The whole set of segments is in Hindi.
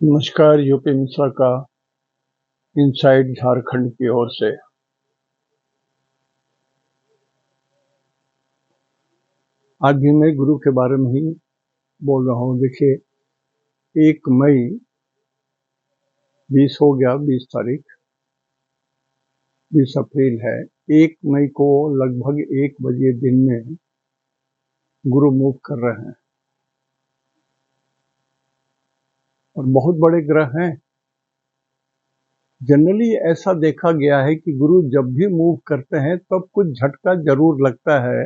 नमस्कार। यूपी मिश्रा का इनसाइड झारखंड की ओर से। आज भी मैं गुरु के बारे में ही बोल रहा हूँ। देखिए, 1 मई 20 हो गया, 20 तारीख, 20 अप्रैल है। 1 मई को लगभग 1 बजे दिन में गुरु मूव कर रहे हैं और बहुत बड़े ग्रह हैं। जनरली ऐसा देखा गया है कि गुरु जब भी मूव करते हैं तब कुछ झटका जरूर लगता है।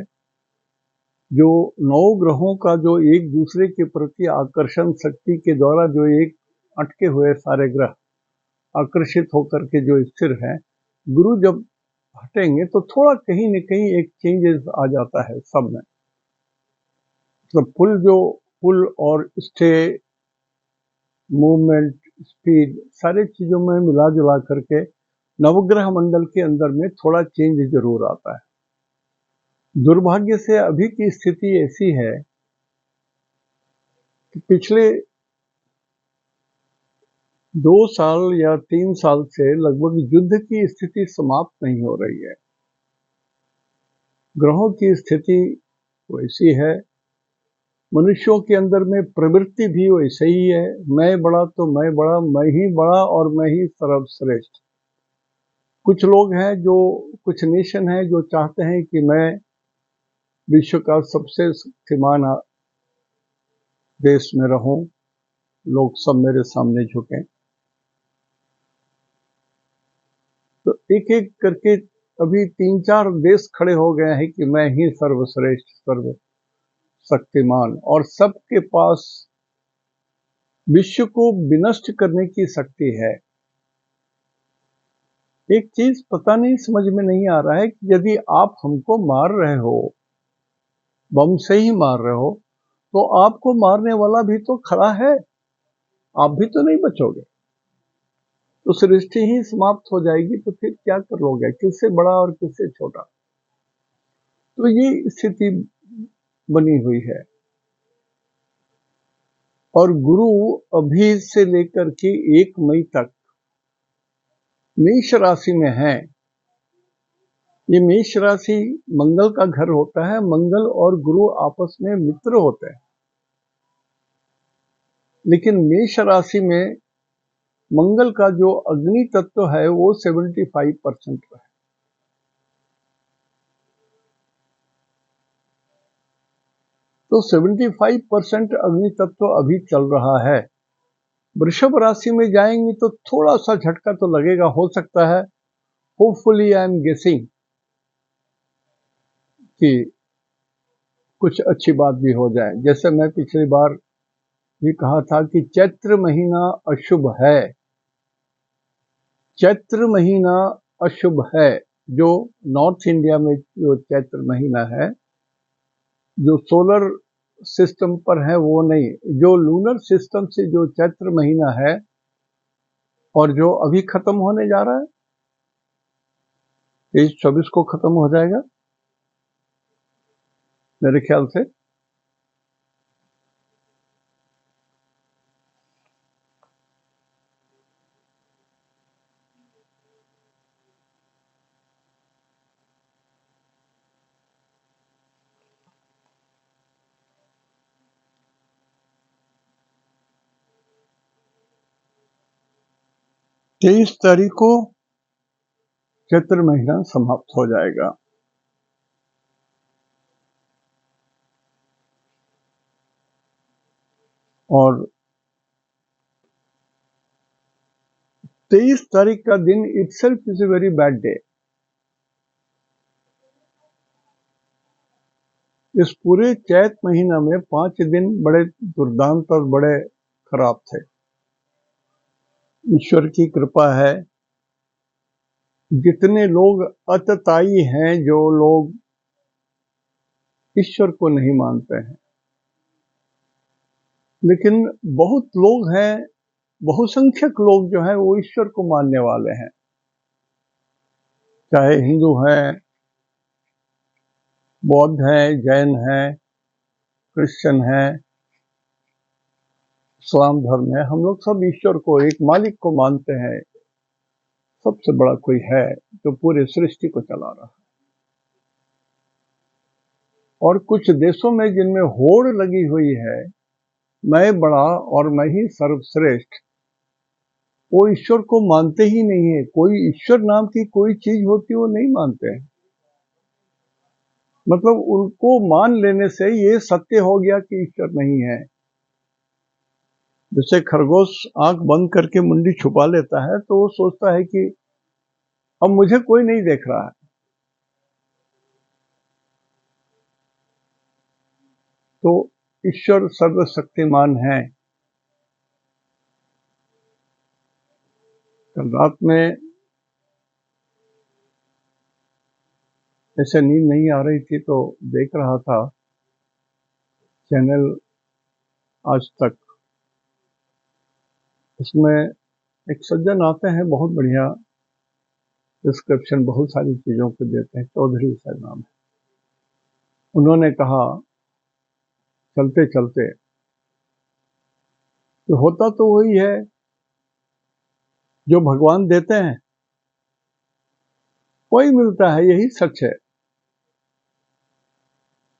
जो 9 ग्रहों का जो एक दूसरे के प्रति आकर्षण शक्ति के द्वारा जो एक अटके हुए सारे ग्रह आकर्षित होकर के जो स्थिर हैं, गुरु जब हटेंगे तो थोड़ा कहीं न कहीं एक चेंजेस आ जाता है सब में। तो पुल और स्टे, मूवमेंट, स्पीड, सारे चीजों में मिला जुला करके नवग्रह मंडल के अंदर में थोड़ा चेंज जरूर आता है। दुर्भाग्य से अभी की स्थिति ऐसी है कि पिछले 2 साल या 3 साल से लगभग युद्ध की स्थिति समाप्त नहीं हो रही है। ग्रहों की स्थिति वैसी है, मनुष्यों के अंदर में प्रवृत्ति भी वैसे ही है। मैं बड़ा तो मैं बड़ा, मैं ही बड़ा और मैं ही सर्वश्रेष्ठ। कुछ लोग हैं, जो कुछ नेशन हैं जो चाहते हैं कि मैं विश्व का सबसे शक्तिमान देश में रहूं, लोग सब मेरे सामने झुकें। तो एक एक करके अभी 3-4 देश खड़े हो गए हैं कि मैं ही सर्वश्रेष्ठ, सर्व शक्तिमान, और सबके पास विश्व को विनष्ट करने की शक्ति है। एक चीज पता नहीं, समझ में नहीं आ रहा है कि यदि आप हमको मार रहे हो, बम से ही मार रहे हो, तो आपको मारने वाला भी तो खड़ा है, आप भी तो नहीं बचोगे। तो सृष्टि ही समाप्त हो जाएगी, तो फिर क्या कर लोगे, किससे बड़ा और किससे छोटा। तो ये स्थिति बनी हुई है। और गुरु अभी से लेकर के 1 मई तक मेष राशि में है। ये मेष राशि मंगल का घर होता है। मंगल और गुरु आपस में मित्र होते हैं, लेकिन मेष राशि में मंगल का जो अग्नि तत्व है वो 75% है। तो 75% अग्नि तत्व अभी चल रहा है। वृषभ राशि में जाएंगे तो थोड़ा सा झटका तो लगेगा, हो सकता है, होपफुली आई एम गेसिंग, कि कुछ अच्छी बात भी हो जाए। जैसे मैं पिछली बार भी कहा था कि चैत्र महीना अशुभ है। चैत्र महीना अशुभ है। जो नॉर्थ इंडिया में जो चैत्र महीना है, जो सोलर सिस्टम पर है वो नहीं, जो लूनर सिस्टम से जो चैत्र महीना है और जो अभी खत्म होने जा रहा है, 23-24 को खत्म हो जाएगा मेरे ख्याल से। तेईस तारीख को चैत्र महीना समाप्त हो जाएगा। और 23 तारीख का दिन itself is a very bad day. इस पूरे चैत महीना में 5 दिन बड़े दुर्दांत और बड़े खराब थे। ईश्वर की कृपा है, जितने लोग अतताई हैं, जो लोग ईश्वर को नहीं मानते हैं, लेकिन बहुत लोग हैं, बहुसंख्यक लोग जो हैं वो ईश्वर को मानने वाले हैं। चाहे हिंदू हैं, बौद्ध हैं, जैन हैं, क्रिश्चियन हैं, इस्लाम धर्म में हम लोग सब ईश्वर को, एक मालिक को मानते हैं, सबसे बड़ा कोई है जो पूरे सृष्टि को चला रहा है। और कुछ देशों में जिनमें होड़ लगी हुई है, मैं बड़ा और मैं ही सर्वश्रेष्ठ, वो ईश्वर को मानते ही नहीं है। कोई ईश्वर नाम की कोई चीज होती वो नहीं मानते हैं। मतलब उनको मान लेने से ये सत्य हो गया कि ईश्वर नहीं है। जैसे खरगोश आंख बंद करके मुंडी छुपा लेता है तो वो सोचता है कि अब मुझे कोई नहीं देख रहा है। तो ईश्वर सर्वशक्तिमान है। कल रात में ऐसे नींद नहीं आ रही थी तो देख रहा था चैनल आज तक। उसमें एक सज्जन आते हैं, बहुत बढ़िया डिस्क्रिप्शन बहुत सारी चीजों को देते हैं, चौधरी साहब नाम है। उन्होंने कहा चलते चलते कि होता तो वही है जो भगवान देते हैं, वही मिलता है, यही सच है।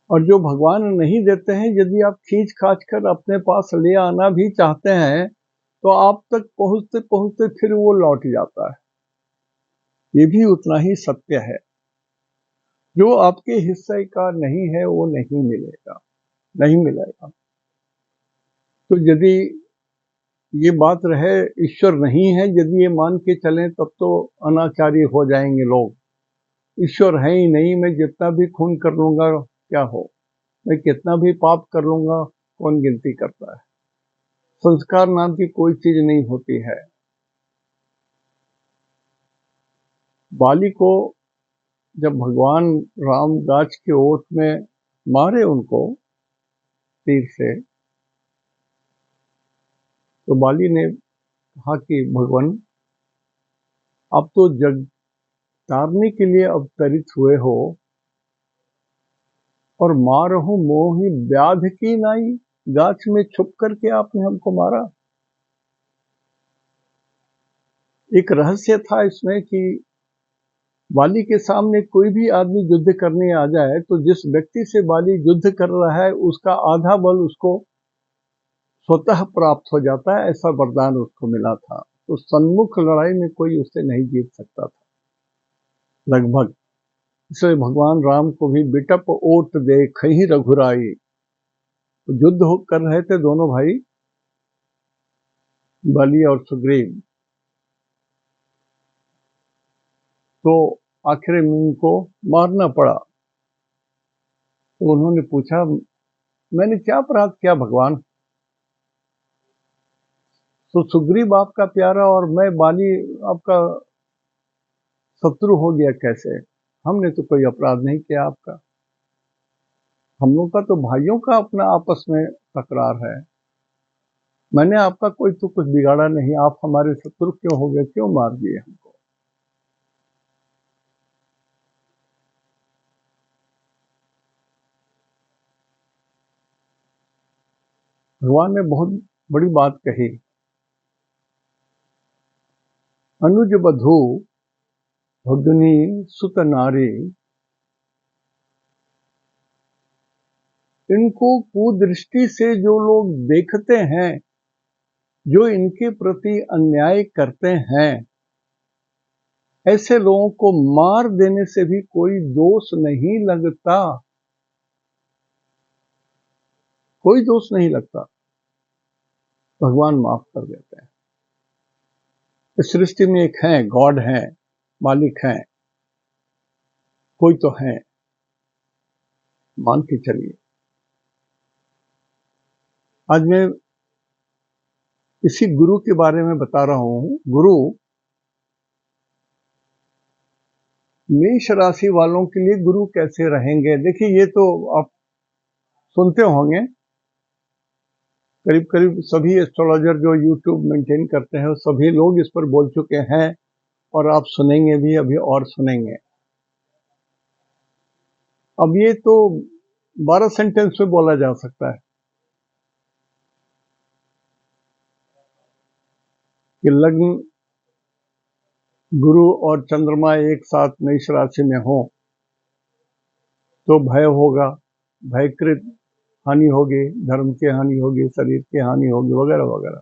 और जो भगवान नहीं देते हैं, यदि आप खींच खाच कर अपने पास ले आना भी चाहते हैं तो आप तक पहुंचते पहुंचते फिर वो लौट जाता है। ये भी उतना ही सत्य है। जो आपके हिस्से का नहीं है वो नहीं मिलेगा, नहीं मिलेगा। तो यदि ये बात रहे ईश्वर नहीं है, यदि ये मान के चलें तब तो अनाचारी हो जाएंगे लोग। ईश्वर है ही नहीं, मैं जितना भी खून कर लूंगा क्या हो, मैं कितना भी पाप कर लूंगा कौन गिनती करता है। संस्कार नाम की कोई चीज नहीं होती है। बाली को जब भगवान राम गाछ के ओट में मारे उनको तीर से, तो बाली ने कहा कि भगवान आप तो जग तारने के लिए अवतरित हुए हो और मारहु मोहि व्याध की नाई, गाछ में छुप करके आपने हमको मारा। एक रहस्य था इसमें कि बाली के सामने कोई भी आदमी युद्ध करने आ जाए तो जिस व्यक्ति से बाली युद्ध कर रहा है उसका आधा बल उसको स्वतः प्राप्त हो जाता है, ऐसा वरदान उसको मिला था। तो सन्मुख लड़ाई में कोई उससे नहीं जीत सकता था लगभग। इसलिए भगवान राम को भी बिटप ओट देख ही रघुराई। तो युद्ध कर रहे थे दोनों भाई, बलि और सुग्रीव। तो आखिर में उनको मारना पड़ा। तो उन्होंने पूछा मैंने क्या अपराध किया भगवान, तो सुग्रीव आपका प्यारा और मैं बाली आपका शत्रु हो गया कैसे? हमने तो कोई अपराध नहीं किया आपका, हम लोग का तो भाइयों का अपना आपस में तकरार है। मैंने आपका कोई तो कुछ बिगाड़ा नहीं, आप हमारे शत्रु क्यों हो गए, क्यों मार दिए हमको? भगवान ने बहुत बड़ी बात कही। अनुज बधू भगनी सुत नारी, इनको कुदृष्टि से जो लोग देखते हैं, जो इनके प्रति अन्याय करते हैं, ऐसे लोगों को मार देने से भी कोई दोष नहीं लगता, कोई दोष नहीं लगता, भगवान माफ कर देते हैं। इस सृष्टि में एक है, गॉड है, मालिक है, कोई तो है, मान के चलिए। आज मैं इसी गुरु के बारे में बता रहा हूं। गुरु मेष राशि वालों के लिए गुरु कैसे रहेंगे? देखिए ये तो आप सुनते होंगे, करीब करीब सभी एस्ट्रोलॉजर जो यूट्यूब मेंटेन करते हैं सभी लोग इस पर बोल चुके हैं और आप सुनेंगे भी, अभी और सुनेंगे। अब ये तो 12 सेंटेंस में बोला जा सकता है। कि लग्न गुरु और चंद्रमा एक साथ मेष राशि में हो तो भय होगा, भयकृत हानि होगी, धर्म की हानि होगी, शरीर की हानि होगी, वगैरह वगैरह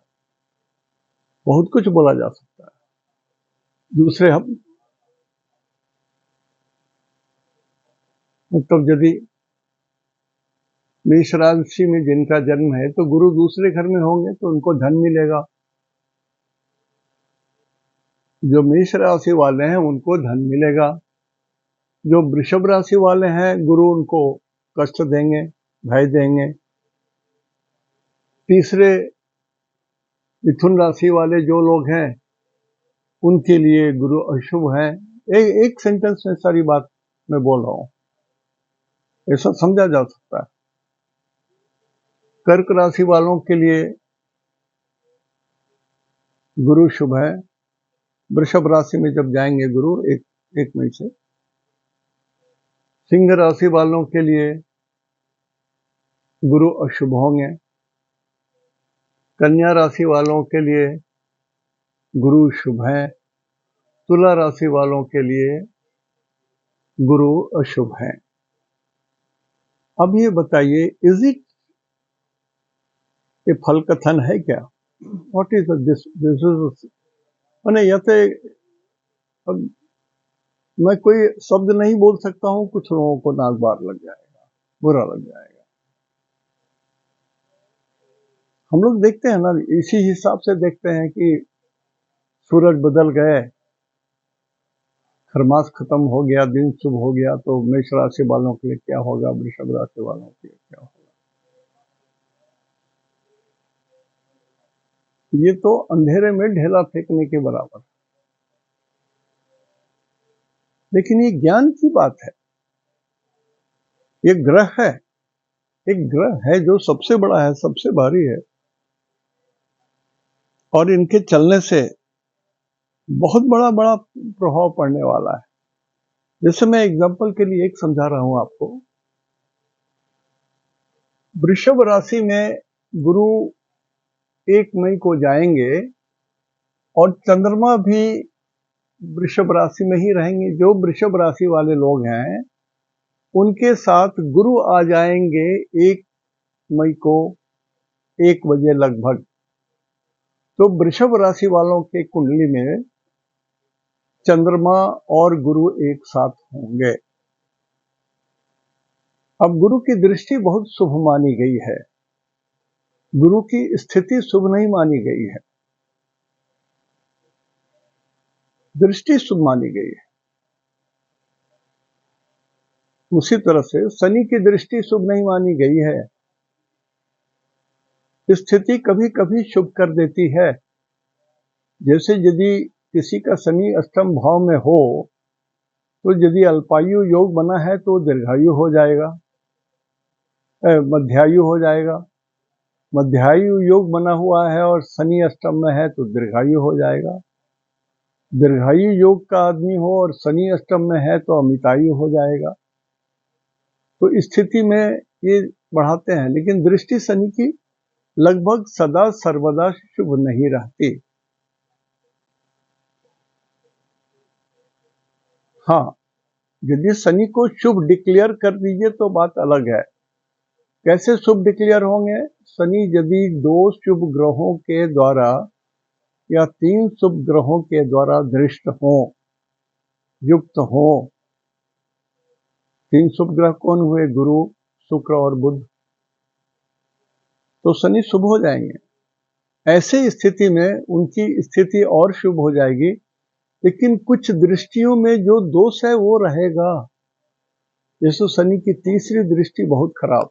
बहुत कुछ बोला जा सकता है। दूसरे हम मतलब यदि मेष राशि में जिनका जन्म है तो गुरु दूसरे घर में होंगे तो उनको धन मिलेगा। जो मेष राशि वाले हैं उनको धन मिलेगा। जो वृषभ राशि वाले हैं गुरु उनको कष्ट देंगे, भय देंगे। तीसरे मिथुन राशि वाले जो लोग हैं उनके लिए गुरु अशुभ है। एक सेंटेंस में सारी बात मैं बोल रहा हूं, ऐसा समझा जा सकता है। कर्क राशि वालों के लिए गुरु शुभ है। वृषभ राशि में जब जाएंगे गुरु एक मई से। सिंह राशि वालों के लिए गुरु अशुभ होंगे। कन्या राशि वालों के लिए गुरु शुभ है। तुला राशि वालों के लिए गुरु अशुभ है। अब ये बताइए, इज इट ये फल कथन है क्या? व्हाट इज दिस इज मैंने अब मैं कोई शब्द नहीं बोल सकता हूं, कुछ लोगों को नाक बार लग जाएगा, बुरा लग जाएगा। हम लोग देखते हैं ना, इसी हिसाब से देखते हैं कि सूरज बदल गए, खरमास खत्म हो गया, दिन शुभ हो गया, तो मेष राशि वालों के लिए क्या होगा, वृषभ राशि वालों के लिए क्या होगा। ये तो अंधेरे में ढेला फेंकने के बराबर। लेकिन ये ज्ञान की बात है। ये ग्रह है, एक ग्रह है जो सबसे बड़ा है, सबसे भारी है, और इनके चलने से बहुत बड़ा बड़ा प्रभाव पड़ने वाला है। जैसे मैं एग्जांपल के लिए एक समझा रहा हूं आपको। वृषभ राशि में गुरु 1 मई को जाएंगे और चंद्रमा भी वृषभ राशि में ही रहेंगे। जो वृषभ राशि वाले लोग हैं उनके साथ गुरु आ जाएंगे 1 मई को 1 बजे लगभग। तो वृषभ राशि वालों के कुंडली में चंद्रमा और गुरु एक साथ होंगे। अब गुरु की दृष्टि बहुत शुभ मानी गई है, गुरु की स्थिति शुभ नहीं मानी गई है, दृष्टि शुभ मानी गई है। उसी तरह से शनि की दृष्टि शुभ नहीं मानी गई है। स्थिति कभी कभी शुभ कर देती है। जैसे यदि किसी का शनि अष्टम भाव में हो तो यदि अल्पायु योग बना है तो दीर्घायु हो जाएगा, मध्यायु हो जाएगा। मध्यायु योग बना हुआ है और शनि अष्टम में है तो दीर्घायु हो जाएगा। दीर्घायु योग का आदमी हो और शनि अष्टम में है तो अमितायु हो जाएगा। तो स्थिति में ये बढ़ाते हैं, लेकिन दृष्टि शनि की लगभग सदा सर्वदा शुभ नहीं रहती। हाँ, यदि शनि को शुभ डिक्लेयर कर दीजिए तो बात अलग है। कैसे शुभ डिक्लेयर होंगे? शनि यदि 2 शुभ ग्रहों के द्वारा या 3 शुभ ग्रहों के द्वारा दृष्ट हो, युक्त हो। 3 शुभ ग्रह कौन हुए? गुरु, शुक्र और बुध। तो शनि शुभ हो जाएंगे। ऐसे स्थिति में उनकी स्थिति और शुभ हो जाएगी, लेकिन कुछ दृष्टियों में जो दोष है वो रहेगा। जैसे शनि की तीसरी दृष्टि बहुत खराब,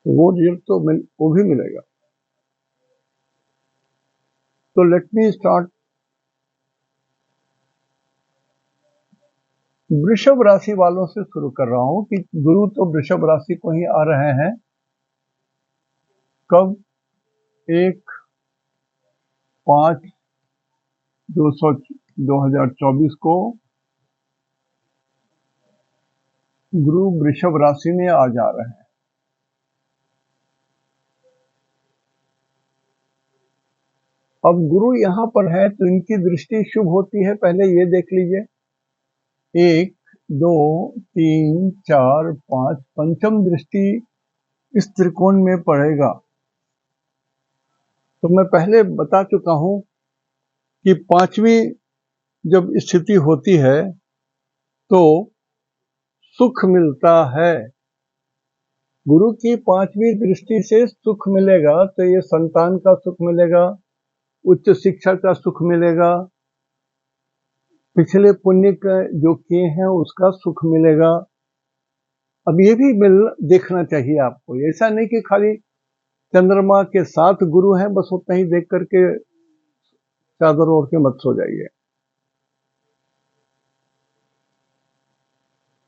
तो वो रिजल्ट तो वो भी मिलेगा। तो लेट मी स्टार्ट। वृषभ राशि वालों से शुरू कर रहा हूं कि गुरु तो वृषभ राशि को ही आ रहे हैं। कब? 1/5/2024 को गुरु वृषभ राशि में आ जा रहे हैं। अब गुरु यहाँ पर है तो इनकी दृष्टि शुभ होती है। पहले ये देख लीजिए, 1 2 3 4 5 पंचम दृष्टि इस त्रिकोण में पड़ेगा। तो मैं पहले बता चुका हूं कि पांचवी जब स्थिति होती है तो सुख मिलता है। गुरु की पांचवी दृष्टि से सुख मिलेगा, तो ये संतान का सुख मिलेगा, उच्च शिक्षा का सुख मिलेगा, पिछले पुण्य का जो किए हैं उसका सुख मिलेगा। अब ये भी देखना चाहिए आपको। ऐसा नहीं कि खाली चंद्रमा के साथ गुरु है बस उतना ही देख करके चादर ओढ़ के मत सो जाइए।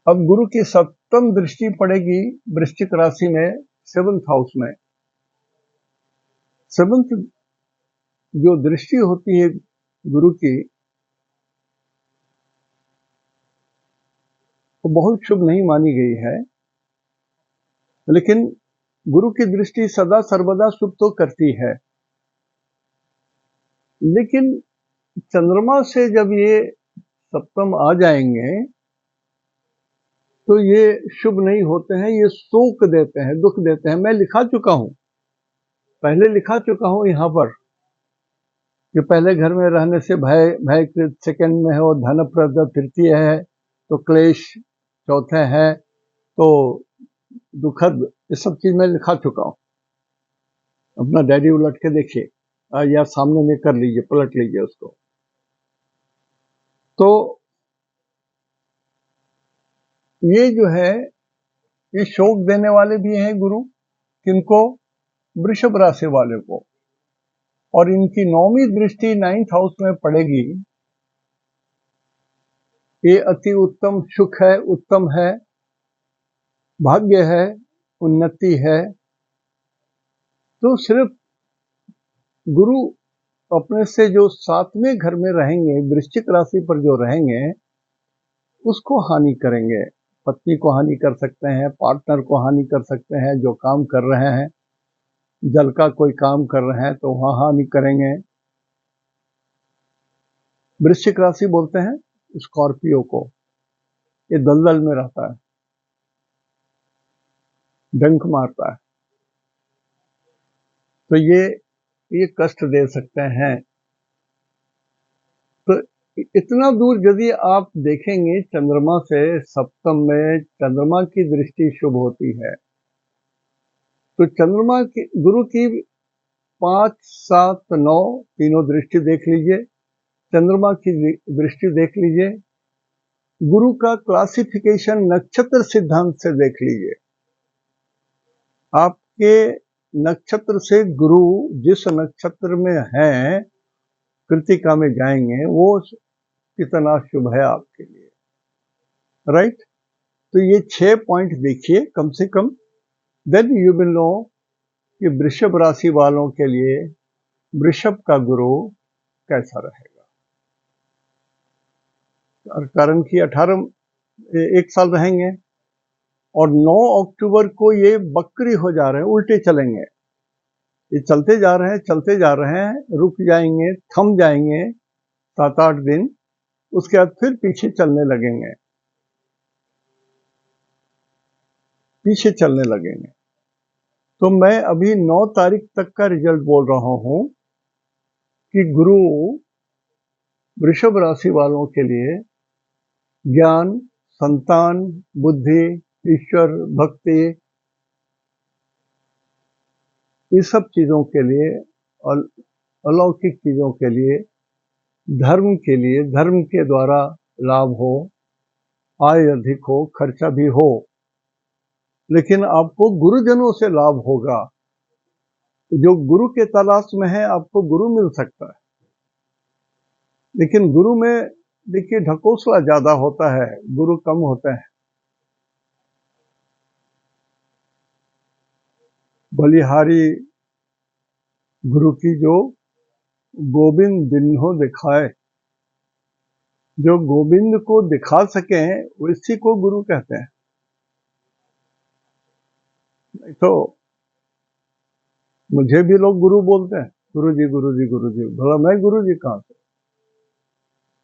अब गुरु की सप्तम दृष्टि पड़ेगी वृश्चिक राशि में, 7th हाउस में। 7th जो दृष्टि होती है गुरु की, वो बहुत शुभ नहीं मानी गई है, लेकिन गुरु की दृष्टि सदा सर्वदा शुभ तो करती है। लेकिन चंद्रमा से जब ये सप्तम आ जाएंगे तो ये शुभ नहीं होते हैं, ये शोक देते हैं, दुख देते हैं। मैं लिखा चुका हूं, पहले लिखा चुका हूं यहाँ पर कि पहले घर में रहने से भय सेकंड में है, और धनप्रद तृतीय है, तो क्लेश चौथे है, तो दुखद, ये सब चीज मैं लिखा चुका हूं। अपना डायरी उलट के देखिए या सामने में कर लीजिए, पलट लीजिए उसको। तो ये जो है ये शोक देने वाले भी हैं गुरु, किनको? वृषभ राशि वाले को। और इनकी 9वीं दृष्टि 9th हाउस में पड़ेगी। ये अति उत्तम सुख है, उत्तम है, भाग्य है, उन्नति है। तो सिर्फ गुरु अपने से जो 7वें घर में रहेंगे, वृश्चिक राशि पर जो रहेंगे, उसको हानि करेंगे। पत्नी को हानि कर सकते हैं, पार्टनर को हानि कर सकते हैं, जो काम कर रहे हैं, जल का कोई काम कर रहे हैं तो वहां हानि करेंगे। वृश्चिक राशि बोलते हैं स्कॉर्पियो को, ये दलदल में रहता है, डंक मारता है, तो ये कष्ट दे सकते हैं। तो इतना दूर यदि आप देखेंगे, चंद्रमा से सप्तम में चंद्रमा की दृष्टि शुभ होती है, तो चंद्रमा की गुरु की 5 7 9 तीनों दृष्टि देख लीजिए, चंद्रमा की दृष्टि देख लीजिए, गुरु का क्लासिफिकेशन नक्षत्र सिद्धांत से देख लीजिए। आपके नक्षत्र से गुरु जिस नक्षत्र में है, कृतिका में जाएंगे, वो कितना शुभ है आपके लिए, राइट? तो ये 6 पॉइंट देखिए कम से कम, देन यू विल नो कि वृषभ राशि वालों के लिए वृषभ का गुरु कैसा रहेगा। और कारण कि 1 साल रहेंगे और 9 अक्टूबर को ये बकरी हो जा रहे हैं, उल्टे चलेंगे। ये चलते जा रहे हैं, चलते जा रहे हैं, रुक जाएंगे, थम जाएंगे 7 8 दिन, उसके बाद फिर पीछे चलने लगेंगे, पीछे चलने लगेंगे। तो मैं अभी 9 तारीख तक का रिजल्ट बोल रहा हूं कि गुरु वृषभ राशि वालों के लिए ज्ञान, संतान, बुद्धि, ईश्वर भक्ति, इस सब चीजों के लिए और अलौकिक चीजों के लिए, धर्म के लिए, धर्म के द्वारा लाभ हो, आय अधिक हो, खर्चा भी हो, लेकिन आपको गुरुजनों से लाभ होगा। जो गुरु के तलाश में है, आपको गुरु मिल सकता है, लेकिन गुरु में देखिए ढकोसला ज्यादा होता है, गुरु कम होते हैं। बलिहारी गुरु की जो गोविंद बिन्हो दिखाए, जो गोविंद को दिखा सके उसी को गुरु कहते हैं। तो मुझे भी लोग गुरु बोलते हैं, गुरुजी गुरुजी गुरुजी, भला मैं गुरुजी कहाँ से?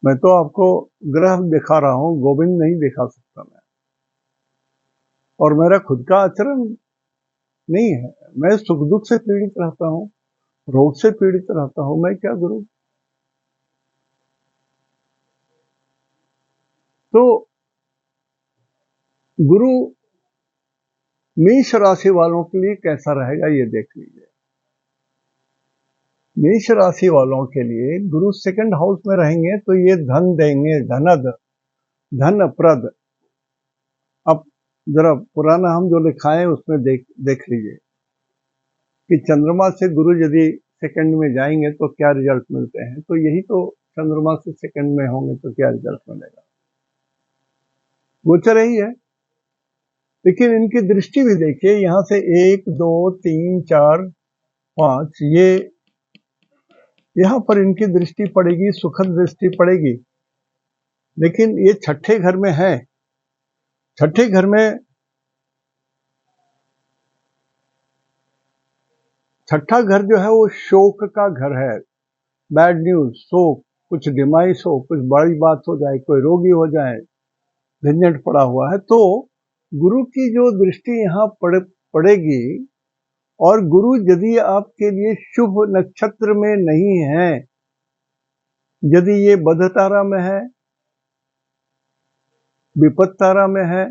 मैं तो आपको ग्रह दिखा रहा हूँ, गोविंद नहीं दिखा सकता मैं। और मेरा खुद का आचरण नहीं है, मैं सुख दुख से पीड़ित रहता हूँ, रोग से पीड़ित रहता हूँ, मैं क्या गुरु? तो गुरु मेष राशि वालों के लिए कैसा रहेगा ये देख लीजिए। मेष राशि वालों के लिए गुरु सेकंड हाउस में रहेंगे तो ये धन देंगे, धनद, धन प्रद। अब जरा पुराना हम जो लिखाए उसमें देख लीजिए कि चंद्रमा से गुरु यदि सेकंड में जाएंगे तो क्या रिजल्ट मिलते हैं। तो यही तो, चंद्रमा से सेकंड में होंगे तो क्या रिजल्ट मिलेगा, गोचर यही है। लेकिन इनकी दृष्टि भी देखिए, यहां से 1 2 3 4 5, ये यहां पर इनकी दृष्टि पड़ेगी, सुखद दृष्टि पड़ेगी। लेकिन ये छठे घर में है। छठे घर में, छठा घर जो है वो शोक का घर है। बैड न्यूज, शोक, कुछ डिमाइस हो, कुछ बड़ी बात हो जाए, कोई रोगी हो जाए, झंझट पड़ा हुआ है। तो गुरु की जो दृष्टि यहाँ पड़ेगी, और गुरु यदि आपके लिए शुभ नक्षत्र में नहीं है, यदि ये बध तारा में है, विपत तारा में है,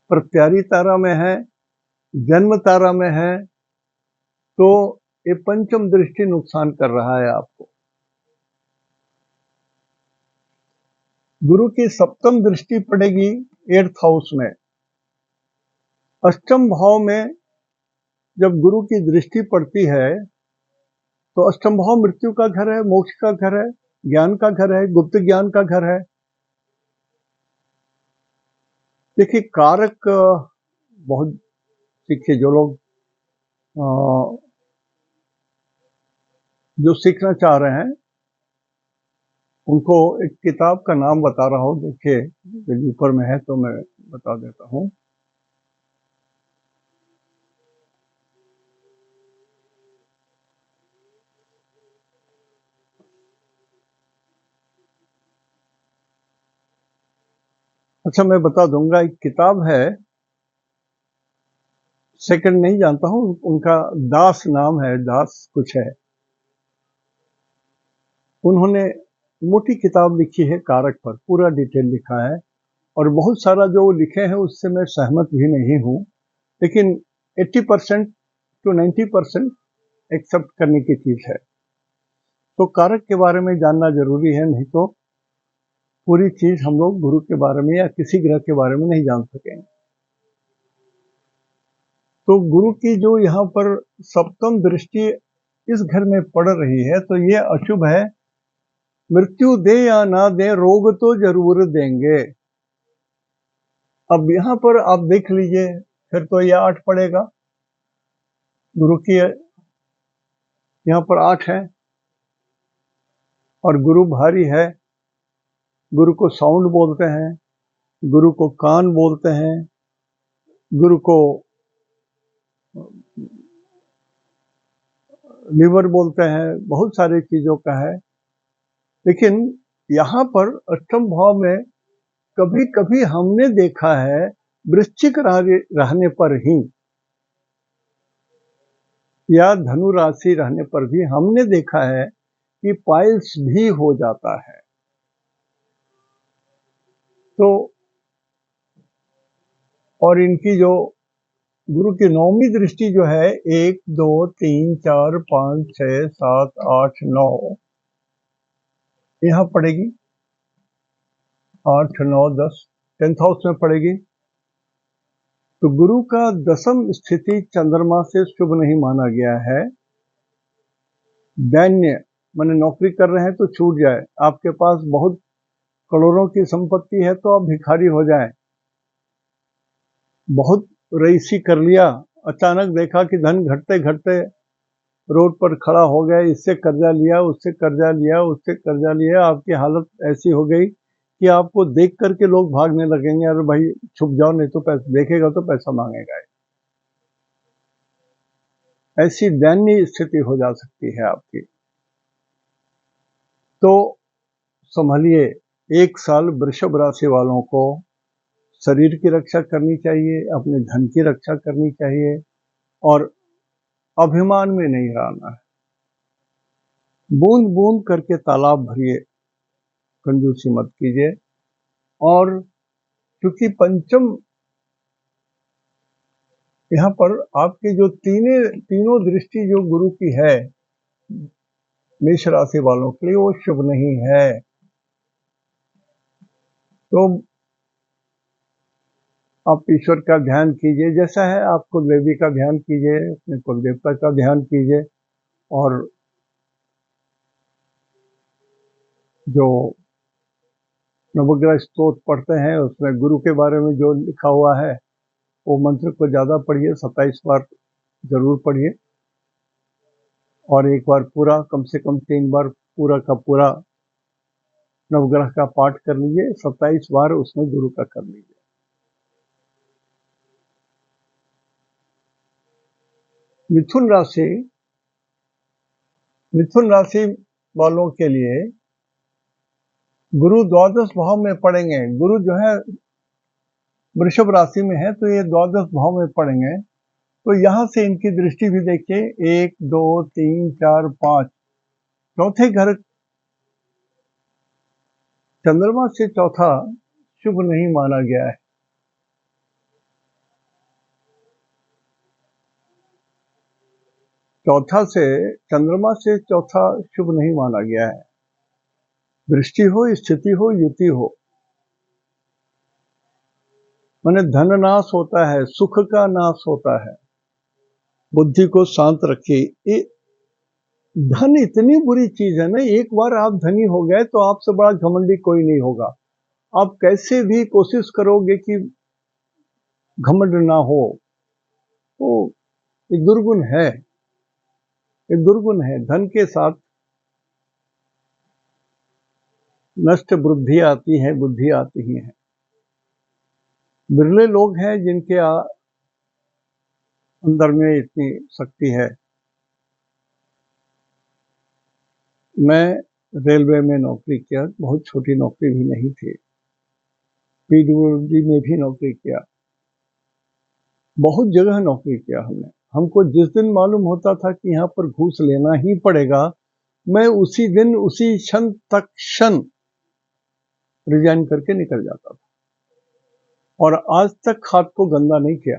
प्रत्यारी तारा में है, जन्म तारा में है, तो ये पंचम दृष्टि नुकसान कर रहा है आपको। गुरु की सप्तम दृष्टि पड़ेगी 8th हाउस में। अष्टम भाव में जब गुरु की दृष्टि पड़ती है तो अष्टम भाव मृत्यु का घर है, मोक्ष का घर है, ज्ञान का घर है, गुप्त ज्ञान का घर है। देखिए कारक बहुत सीखे, जो लोग जो सीखना चाह रहे हैं उनको एक किताब का नाम बता रहा हूँ। देखिए यदि ऊपर में है तो मैं बता देता हूँ। अच्छा मैं बता दूंगा, एक किताब है, सेकंड नहीं जानता हूँ उनका, दास नाम है, दास कुछ है। उन्होंने मोटी किताब लिखी है कारक पर, पूरा डिटेल लिखा है। और बहुत सारा जो लिखे हैं उससे मैं सहमत भी नहीं हूँ, लेकिन 80% to 90% एक्सेप्ट करने की चीज है। तो कारक के बारे में जानना जरूरी है, नहीं तो पूरी चीज हम लोग गुरु के बारे में या किसी ग्रह के बारे में नहीं जान सकेंगे। तो गुरु की जो यहाँ पर सप्तम दृष्टि इस घर में पड़ रही है तो ये अशुभ है। मृत्यु दे या ना दे, रोग तो जरूर देंगे। अब यहाँ पर आप देख लीजिए, फिर तो ये 8 पड़ेगा। गुरु की यहाँ पर 8 है, और गुरु भारी है। गुरु को साउंड बोलते हैं, गुरु को कान बोलते हैं, गुरु को लिवर बोलते हैं, बहुत सारी चीजों का है। लेकिन यहाँ पर अष्टम भाव में कभी कभी हमने देखा है, वृश्चिक रहने पर ही या धनु राशि रहने पर भी हमने देखा है कि पाइल्स भी हो जाता है। तो और इनकी जो गुरु की नौवीं दृष्टि जो है 1 2 3 4 5 6 7 8 9 यहाँ पड़ेगी, 8 9 10 10th हाउस में पड़ेगी। तो गुरु का दसम स्थिति चंद्रमा से शुभ नहीं माना गया है। दैन्य माने नौकरी कर रहे हैं तो छूट जाए, आपके पास बहुत करोड़ों की संपत्ति है तो आप भिखारी हो जाए, बहुत रईसी कर लिया, अचानक देखा कि धन घटते घटते रोड पर खड़ा हो गए, इससे कर्जा लिया, उससे कर्जा लिया, उससे कर्जा लिया, आपकी हालत ऐसी हो गई कि आपको देख करके लोग भागने लगेंगे, अरे भाई छुप जाओ नहीं तो पैसा देखेगा तो पैसा मांगेगा। ऐसी दयनीय स्थिति हो जा सकती है आपकी। तो संभलिए, 1 साल वृषभ राशि वालों को शरीर की रक्षा करनी चाहिए, अपने धन की रक्षा करनी चाहिए और अभिमान में नहीं रहना है। बूंद बूंद करके तालाब भरिए, कंजूसी मत कीजिए। और क्योंकि पंचम यहाँ पर आपकी जो तीनों दृष्टि जो गुरु की है मेष राशि वालों के लिए, वो शुभ नहीं है। तो आप ईश्वर का ध्यान कीजिए, जैसा है आप कुल देवी का ध्यान कीजिए, अपने कुल देवता का ध्यान कीजिए। और जो नवग्रह स्तोत्र पढ़ते हैं उसमें गुरु के बारे में जो लिखा हुआ है वो मंत्र को ज़्यादा पढ़िए, 27 बार जरूर पढ़िए। और एक बार पूरा, कम से कम 3 बार पूरा का पूरा नवग्रह का पाठ कर लीजिए, 27 बार उसमें गुरु का कर लीजिए। मिथुन राशि वालों के लिए गुरु द्वादश भाव में पड़ेंगे। गुरु जो है वृषभ राशि में है तो ये द्वादश भाव में पड़ेंगे। तो यहां से इनकी दृष्टि भी देखिए, 1 2 3 4 5, चौथे घर चंद्रमा से चौथा शुभ नहीं माना गया है। चंद्रमा से चौथा शुभ नहीं माना गया है। दृष्टि हो, स्थिति हो, युति हो, माने धन नाश होता है, सुख का नाश होता है। बुद्धि को शांत रखिए। धन इतनी बुरी चीज है ना, एक बार आप धनी हो गए तो आपसे बड़ा घमंडी कोई नहीं होगा। आप कैसे भी कोशिश करोगे कि घमंड ना हो, तो एक दुर्गुण है, धन के साथ नष्ट बुद्धि आती है, बुद्धि आती ही है। बिरले लोग हैं जिनके अंदर में इतनी शक्ति है। मैं रेलवे में नौकरी किया, बहुत छोटी नौकरी भी नहीं थी। पीडब्ल्यूडी में भी नौकरी किया, बहुत जगह नौकरी किया हमने। हमको जिस दिन मालूम होता था कि यहाँ पर घूस लेना ही पड़ेगा, मैं उसी दिन, उसी क्षण तक रिजाइन करके निकल जाता था। और आज तक हाथ को गंदा नहीं किया।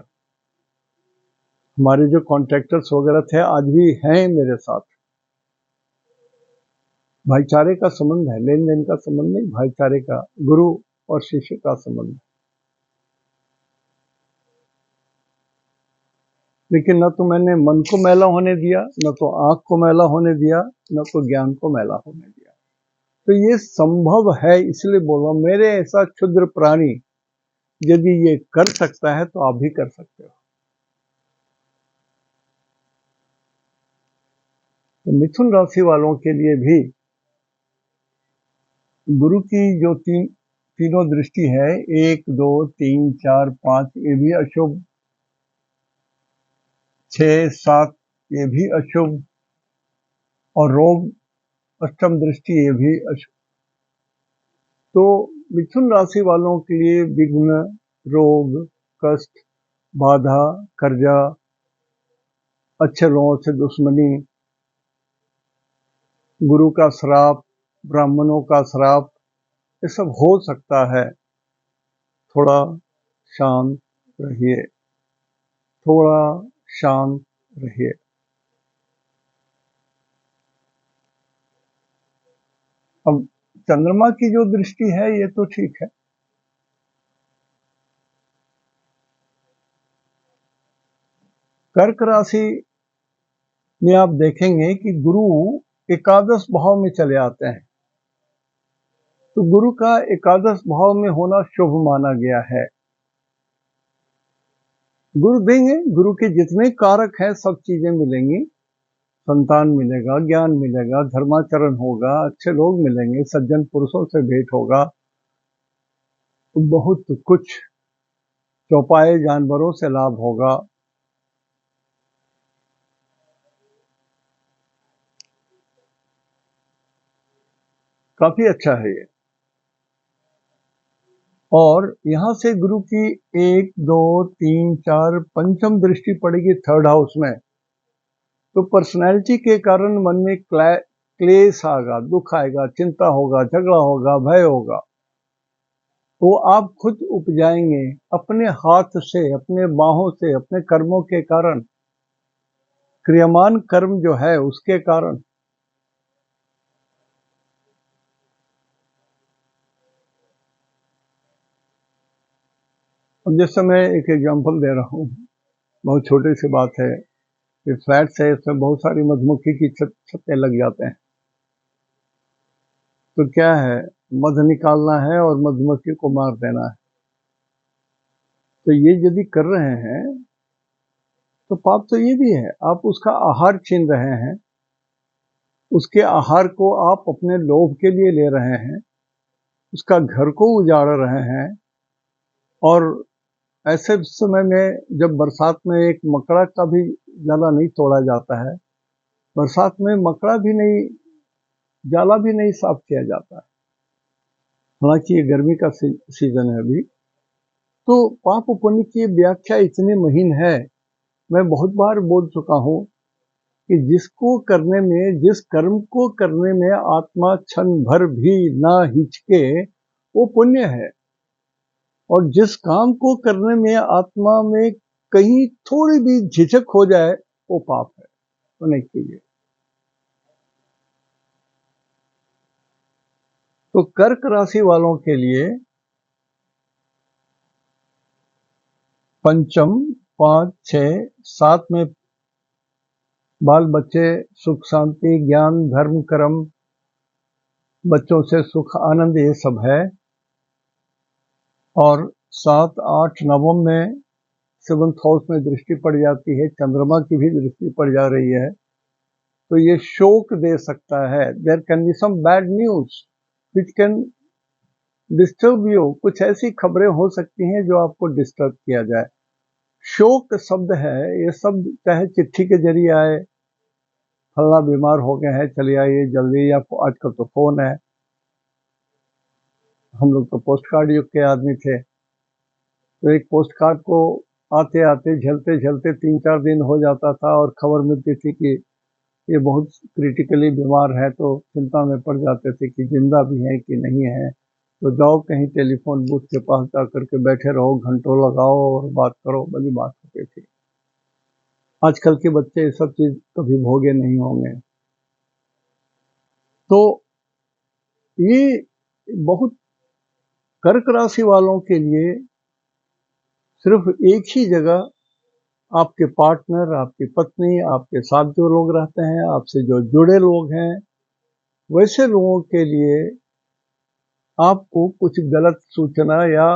हमारे जो कॉन्ट्रैक्टर्स वगैरह थे आज भी हैं मेरे साथ। भाईचारे का संबंध है, लेन देन का संबंध नहीं, भाईचारे का, गुरु और शिष्य का संबंध है। लेकिन न तो मैंने मन को मैला होने दिया, न तो आंख को मैला होने दिया, न तो ज्ञान को मैला होने दिया। तो ये संभव है, इसलिए बोल रहा हूं, मेरे ऐसा क्षुद्र प्राणी यदि ये कर सकता है तो आप भी कर सकते हो। तो मिथुन राशि वालों के लिए भी गुरु की जो तीनों दृष्टि है, 1 2 3 4 5, ये भी अशुभ, 6 7 ये भी अशुभ, और रोग अष्टम दृष्टि ये भी अशुभ। तो मिथुन राशि वालों के लिए विघ्न, रोग, कष्ट, बाधा, कर्जा, अच्छे लोगों से दुश्मनी, गुरु का श्राप, ब्राह्मणों का श्राप, ये सब हो सकता है। थोड़ा शांत रहिए, थोड़ा शांत रहिए। अब चंद्रमा की जो दृष्टि है ये तो ठीक है। कर्क राशि में आप देखेंगे कि गुरु एकादश भाव में चले आते हैं। तो गुरु का एकादश भाव में होना शुभ माना गया है। गुरु देंगे, गुरु के जितने कारक हैं सब चीजें मिलेंगी। संतान मिलेगा, ज्ञान मिलेगा, धर्माचरण होगा, अच्छे लोग मिलेंगे, सज्जन पुरुषों से भेंट होगा, बहुत कुछ, चौपाए जानवरों से लाभ होगा। काफी अच्छा है ये। और यहां से गुरु की 1, 2, 3, 4 पंचम दृष्टि पड़ेगी थर्ड हाउस में, तो पर्सनैलिटी के कारण मन में क्लेश आएगा, दुख आएगा, चिंता होगा, झगड़ा होगा, भय होगा। तो आप खुद उपजाएंगे अपने हाथ से, अपने बाहों से, अपने कर्मों के कारण, क्रियमान कर्म जो है उसके कारण। अब जैसे मैं एक एग्जांपल दे रहा हूँ, बहुत छोटी सी बात है। ये फ्लैट्स है, इसमें बहुत सारी मधुमक्खी की छत्ते लग जाते हैं। तो क्या है, मध निकालना है और मधुमक्खी को मार देना है। तो ये यदि कर रहे हैं तो पाप तो ये भी है, आप उसका आहार छीन रहे हैं, उसके आहार को आप अपने लोभ के लिए ले रहे हैं, उसका घर को उजाड़ रहे हैं। और ऐसे समय में जब बरसात में एक मकड़ा का भी जाला नहीं तोड़ा जाता है, बरसात में मकड़ा भी नहीं, जाला भी नहीं साफ किया जाता है, हालांकि ये गर्मी का सीजन है अभी। तो पाप पुण्य की व्याख्या इतनी महीन है, मैं बहुत बार बोल चुका हूं कि जिसको करने में, जिस कर्म को करने में आत्मा क्षण भर भी ना हिचके, वो पुण्य है। और जिस काम को करने में आत्मा में कहीं थोड़ी भी झिझक हो जाए, वो पाप है, तो नहीं कीजिए। तो कर्क राशि वालों के लिए पंचम, 5, 6, 7 में बाल बच्चे, सुख शांति, ज्ञान, धर्म, कर्म, बच्चों से सुख आनंद, ये सब है। और 7, 8, नवम में 7th हाउस में दृष्टि पड़ जाती है, चंद्रमा की भी दृष्टि पड़ जा रही है, तो ये शोक दे सकता है। There can be some bad news which can disturb you. कुछ ऐसी खबरें हो सकती हैं जो आपको डिस्टर्ब किया जाए। शोक शब्द है, ये शब्द चाहे चिट्ठी के जरिए आए, फलना बीमार हो गए हैं चलिए आइए जल्दी, या आजकल तो फोन है, हम लोग तो पोस्ट कार्ड युग के आदमी थे, तो एक पोस्ट कार्ड को आते आते झलते झलते 3-4 दिन हो जाता था और खबर मिलती थी कि ये बहुत क्रिटिकली बीमार है, तो चिंता में पड़ जाते थे कि जिंदा भी है कि नहीं है। तो जाओ कहीं टेलीफोन बूथ के पास जा करके बैठे रहो, घंटों लगाओ और बात करो, बड़ी बात होती थी। आजकल के बच्चे ये सब चीज कभी भोगे नहीं होंगे। तो ये बहुत, कर्क राशि वालों के लिए सिर्फ एक ही जगह आपके पार्टनर, आपकी पत्नी, आपके साथ जो लोग रहते हैं, आपसे जो जुड़े लोग हैं, वैसे लोगों के लिए आपको कुछ गलत सूचना या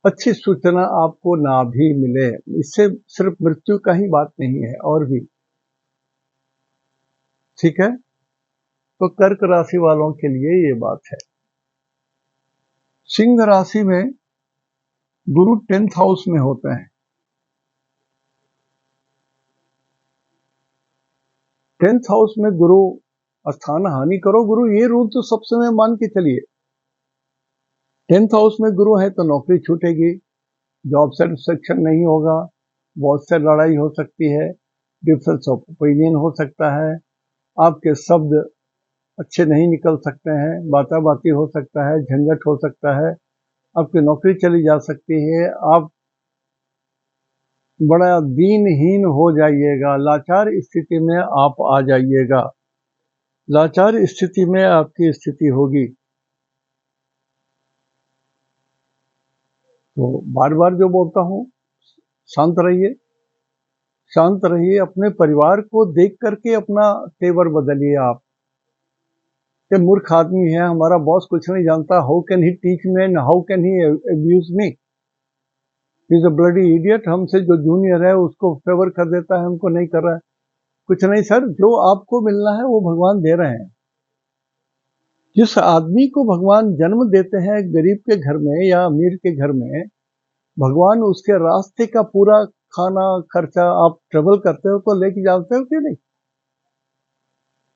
अच्छी सूचना आपको ना भी मिले, इससे सिर्फ मृत्यु का ही बात नहीं है, और भी। ठीक है, तो कर्क राशि वालों के लिए ये बात है। सिंह राशि में गुरु 10th हाउस में होते हैं। 10th हाउस में गुरु स्थान हानि करो गुरु, ये रूल तो सब समय मान के चलिए। 10th हाउस में गुरु है तो नौकरी छूटेगी, जॉब सेटिस्फेक्शन नहीं होगा, बहुत से लड़ाई हो सकती है, डिफरेंस ऑफ ओपिनियन हो सकता है, आपके शब्द अच्छे नहीं निकल सकते हैं, बाताबाती हो सकता है, झंझट हो सकता है, आपकी नौकरी चली जा सकती है, आप बड़ा दीनहीन हो जाइएगा, लाचार स्थिति में आप आ जाइएगा, लाचार स्थिति में आपकी स्थिति होगी। तो बार बार जो बोलता हूं, शांत रहिए, शांत रहिए, अपने परिवार को देख करके अपना तेवर बदलिए। आप ये मूर्ख आदमी है, हमारा बॉस कुछ नहीं जानता, how can he teach me and how can he abuse me, he is a bloody idiot, हमसे जो जूनियर है उसको फेवर कर देता है, हमको नहीं कर रहा है। कुछ नहीं सर, जो आपको मिलना है वो भगवान दे रहे हैं। जिस आदमी को भगवान जन्म देते हैं गरीब के घर में या अमीर के घर में, भगवान उसके रास्ते का पूरा खाना खर्चा, आप ट्रेवल करते हो तो लेके जाते हो कि नहीं?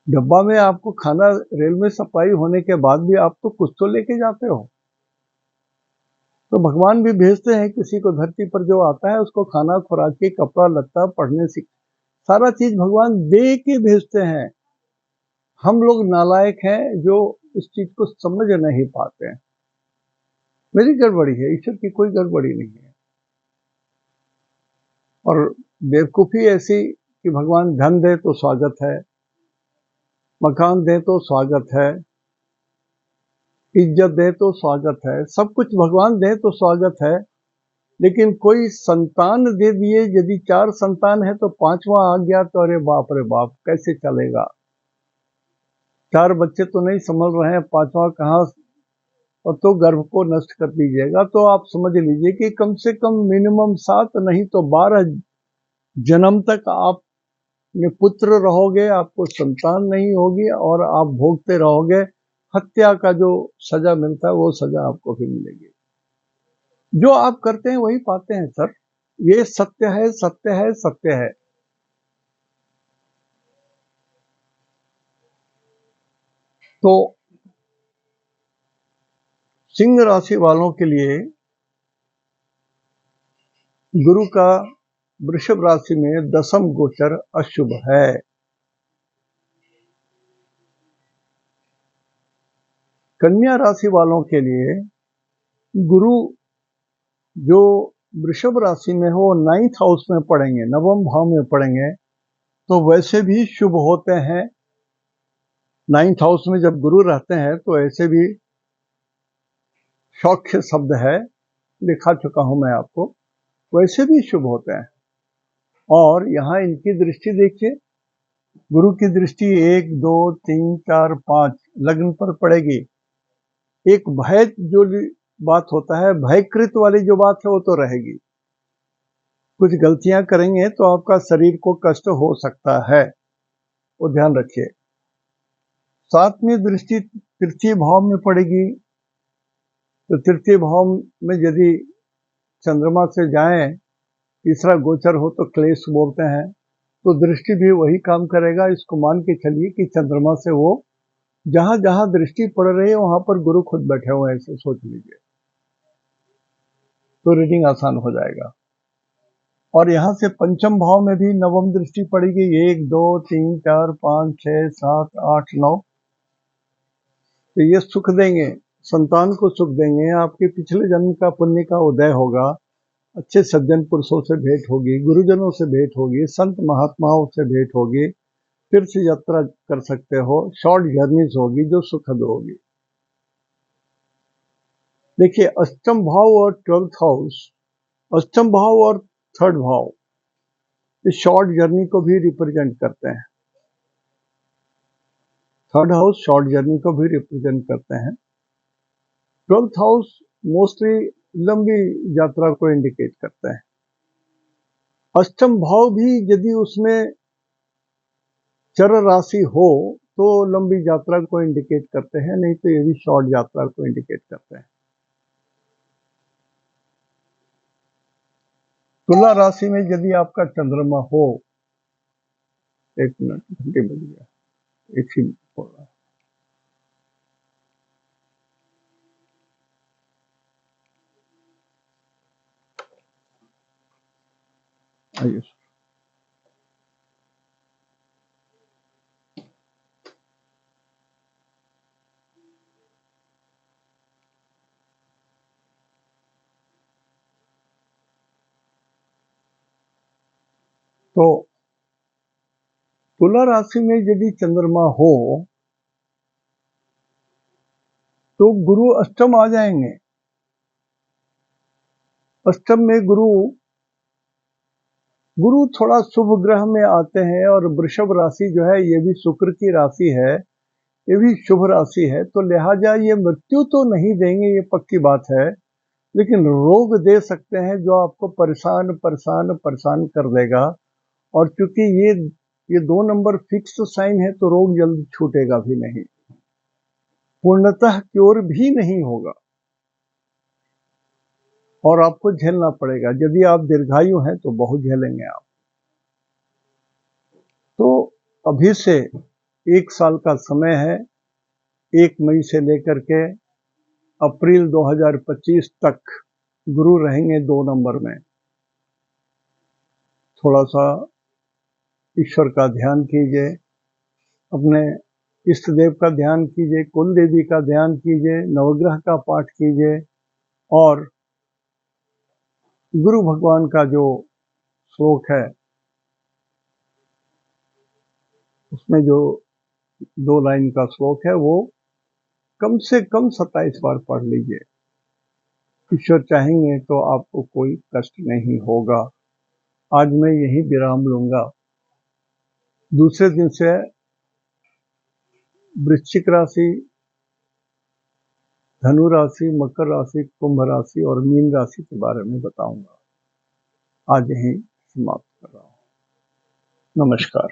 डब्बा में आपको खाना रेल में सप्लाई होने के बाद भी आप तो कुछ तो लेके जाते हो। तो भगवान भी भेजते हैं किसी को, धरती पर जो आता है उसको खाना, खुराकी, कपड़ा लत्ता, पढ़ने से सारा चीज भगवान दे के भेजते हैं। हम लोग नालायक हैं जो इस चीज को समझ नहीं पाते हैं। मेरी गड़बड़ी है, ईश्वर की कोई गड़बड़ी नहीं है। और बेवकूफी ऐसी कि भगवान धन दे तो स्वागत है, मकान दे तो स्वागत है, इज्जत दे तो स्वागत है, सब कुछ भगवान दे तो स्वागत है। लेकिन कोई संतान दे दिए, यदि 4 संतान है तो 5वां आ गया तो अरे बाप रे बाप, कैसे चलेगा। 4 बच्चे तो नहीं संभल रहे हैं, 5वां कहाँ, और तो गर्भ को नष्ट कर दीजिएगा। तो आप समझ लीजिए कि कम से कम मिनिमम 7 नहीं तो 12 जन्म तक आप पुत्र रहोगे, आपको संतान नहीं होगी और आप भोगते रहोगे। हत्या का जो सजा मिलता है वो सजा आपको भी मिलेगी। जो आप करते हैं वही पाते हैं सर, ये सत्य है, सत्य है, सत्य है। तो सिंह राशि वालों के लिए गुरु का वृषभ राशि में 10th गोचर अशुभ है। कन्या राशि वालों के लिए गुरु जो वृषभ राशि में हो 9th हाउस में पड़ेंगे, 9वें भाव में पड़ेंगे, तो वैसे भी शुभ होते हैं। 9th हाउस में जब गुरु रहते हैं तो ऐसे भी सौख्य शब्द है, लिखा चुका हूं मैं आपको, वैसे भी शुभ होते हैं। और यहाँ इनकी दृष्टि देखिए, गुरु की दृष्टि 1, 2, 3, 4, 5 लग्न पर पड़ेगी। एक भय जो बात होता है, भयकृत वाली जो बात है वो तो रहेगी। कुछ गलतियां करेंगे तो आपका शरीर को कष्ट हो सकता है, वो ध्यान रखिए। 7वीं दृष्टि तृतीय भाव में पड़ेगी, तो तृतीय भाव में यदि चंद्रमा से जाएं, तीसरा गोचर हो तो क्लेश बोलते हैं, तो दृष्टि भी वही काम करेगा। इसको मान के चलिए कि चंद्रमा से वो जहां जहां दृष्टि पड़ रही है वहां पर गुरु खुद बैठे हुए हैं, ऐसे सोच लीजिए, तो रीडिंग आसान हो जाएगा। और यहां से पंचम भाव में भी नवम दृष्टि पड़ेगी, 1, 2, 3, 4, 5, 6, 7, 8, 9, तो ये सुख देंगे, संतान को सुख देंगे, आपके पिछले जन्म का पुण्य का उदय होगा, अच्छे सज्जन पुरुषों से भेंट होगी, गुरुजनों से भेंट होगी, संत महात्माओं से भेंट होगी, तीर्थ यात्रा कर सकते हो, शॉर्ट जर्नीज होगी जो सुखद होगी। देखिए, अष्टम भाव और 12th हाउस, अष्टम भाव और 3rd भाव इस शॉर्ट जर्नी को भी रिप्रेजेंट करते हैं। 3rd हाउस शॉर्ट जर्नी को भी रिप्रेजेंट करते हैं। 12th हाउस मोस्टली लंबी यात्रा को इंडिकेट करते हैं। अष्टम भाव भी यदि उसमें चर राशि हो तो लंबी यात्रा को इंडिकेट करते हैं, नहीं तो ये भी शॉर्ट यात्रा को इंडिकेट करते हैं। तुला राशि में यदि आपका चंद्रमा हो, 1 मिनट, घंटे बज गया, एक ही हो रहा है। आइए, तो तुला राशि में यदि चंद्रमा हो तो गुरु अष्टम आ जाएंगे। अष्टम में गुरु थोड़ा शुभ ग्रह में आते हैं, और वृषभ राशि जो है ये भी शुक्र की राशि है, ये भी शुभ राशि है, तो लिहाजा ये मृत्यु तो नहीं देंगे, ये पक्की बात है, लेकिन रोग दे सकते हैं जो आपको परेशान परेशान परेशान कर देगा। और क्योंकि ये 2 नंबर फिक्स साइन है तो रोग जल्द छूटेगा भी नहीं, पूर्णतः क्योर भी नहीं होगा, और आपको झेलना पड़ेगा। यदि आप दीर्घायु हैं तो बहुत झेलेंगे आप। तो अभी से 1 साल का समय है। 1 मई से लेकर के अप्रैल 2025 तक गुरु रहेंगे 2 नंबर में। थोड़ा सा ईश्वर का ध्यान कीजिए, अपने इष्ट देव का ध्यान कीजिए, कुल देवी का ध्यान कीजिए, नवग्रह का पाठ कीजिए और गुरु भगवान का जो श्लोक है उसमें जो 2 लाइन का श्लोक है वो कम से कम 27 बार पढ़ लीजिए। ईश्वर चाहेंगे तो आपको कोई कष्ट नहीं होगा। आज मैं यही विराम लूंगा। दूसरे दिन से वृश्चिक राशि, धनु राशि, मकर राशि, कुंभ राशि और मीन राशि के बारे में बताऊंगा। आज यही समाप्त कर रहा हूं। नमस्कार।